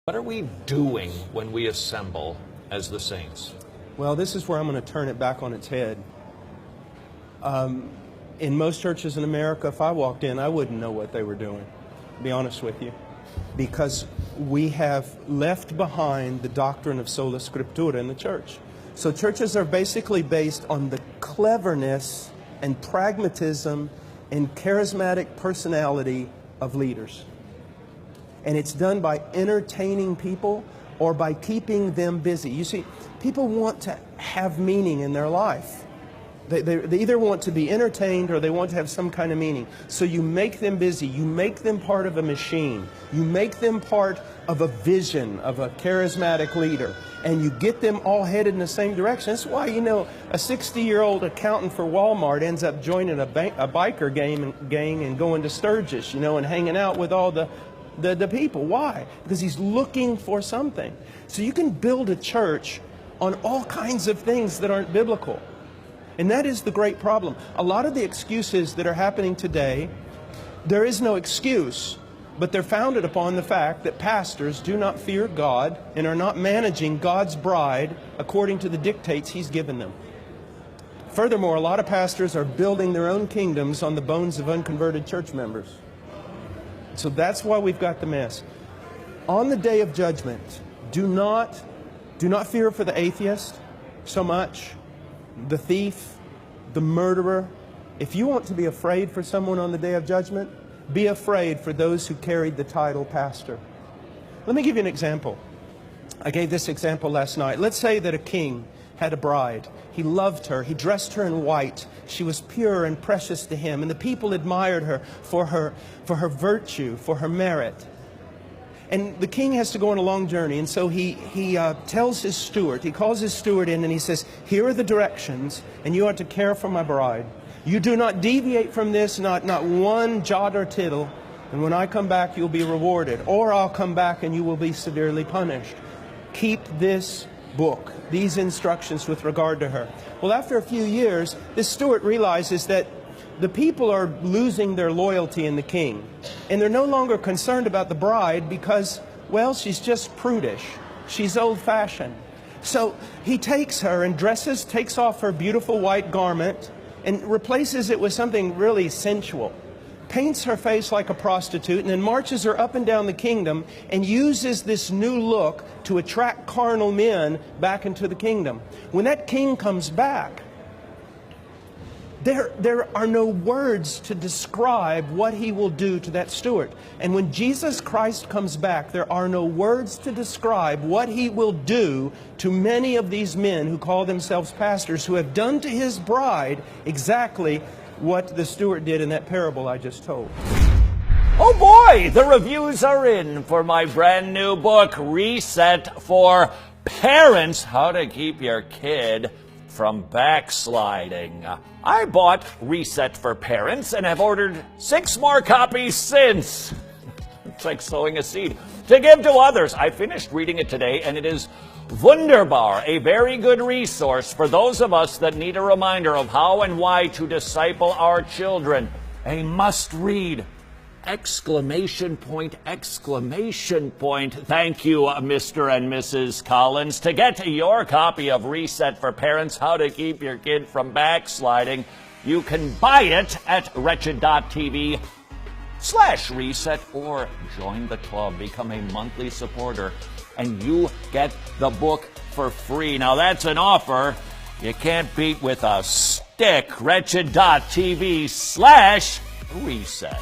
What are we doing when we assemble as the saints? Well, this is where I'm going to turn it back on its head. In most churches in America, if I walked in, I wouldn't know what they were doing, to be honest with you, because we have left behind the doctrine of sola scriptura in the church. So churches are basically based on the cleverness and pragmatism and charismatic personality of leaders. And it's done by entertaining people or by keeping them busy. You see, people want to have meaning in their life. They either want to be entertained or they want to have some kind of meaning. So you make them busy. You make them part of a machine. You make them part of a vision of a charismatic leader. And you get them all headed in the same direction. That's why, a 60-year-old accountant for Walmart ends up joining a biker gang and going to Sturgis, and hanging out with all the people. Why? Because he's looking for something. So you can build a church on all kinds of things that aren't biblical. And that is the great problem. A lot of the excuses that are happening today, there is no excuse, but they're founded upon the fact that pastors do not fear God and are not managing God's bride according to the dictates He's given them. Furthermore, a lot of pastors are building their own kingdoms on the bones of unconverted church members. So that's why we've got the mess. On the day of judgment, do not fear for the atheist so much, the thief, the murderer. If you want to be afraid for someone on the day of judgment, be afraid for those who carried the title pastor. Let me give you an example. I gave this example last night. Let's say that a king had a bride. He loved her. He dressed her in white. She was pure and precious to him. And the people admired her for her virtue, for her merit. And the king has to go on a long journey. And so he tells his steward, he calls his steward in and he says, here are the directions, and you are to care for my bride. You do not deviate from this, not one jot or tittle. And when I come back, you'll be rewarded. Or I'll come back and you will be severely punished. Keep this book, these instructions with regard to her. Well, after a few years, this steward realizes that the people are losing their loyalty in the king. And they're no longer concerned about the bride because, well, she's just prudish. She's old-fashioned. So he takes her and takes off her beautiful white garment and replaces it with something really sensual. Paints her face like a prostitute, and then marches her up and down the kingdom and uses this new look to attract carnal men back into the kingdom. When that king comes back, there are no words to describe what he will do to that steward. And when Jesus Christ comes back, there are no words to describe what he will do to many of these men who call themselves pastors, who have done to his bride exactly what the steward did in that parable I just told. Oh boy, the reviews are in for my brand new book, Reset for Parents, How to Keep Your Kid from Backsliding. I bought Reset for Parents and have ordered 6 more copies since. It's like sowing a seed to give to others. I finished reading it today and it is wunderbar, a very good resource for those of us that need a reminder of how and why to disciple our children. A must-read! Exclamation point, exclamation point. Thank you, Mr. and Mrs. Collins. To get your copy of Reset for Parents, How to Keep Your Kid from Backsliding, you can buy it at WRETCHED.tv/reset or join the club, become a monthly supporter, and you get the book for free. Now that's an offer you can't beat with a stick. WRETCHED.tv/reset.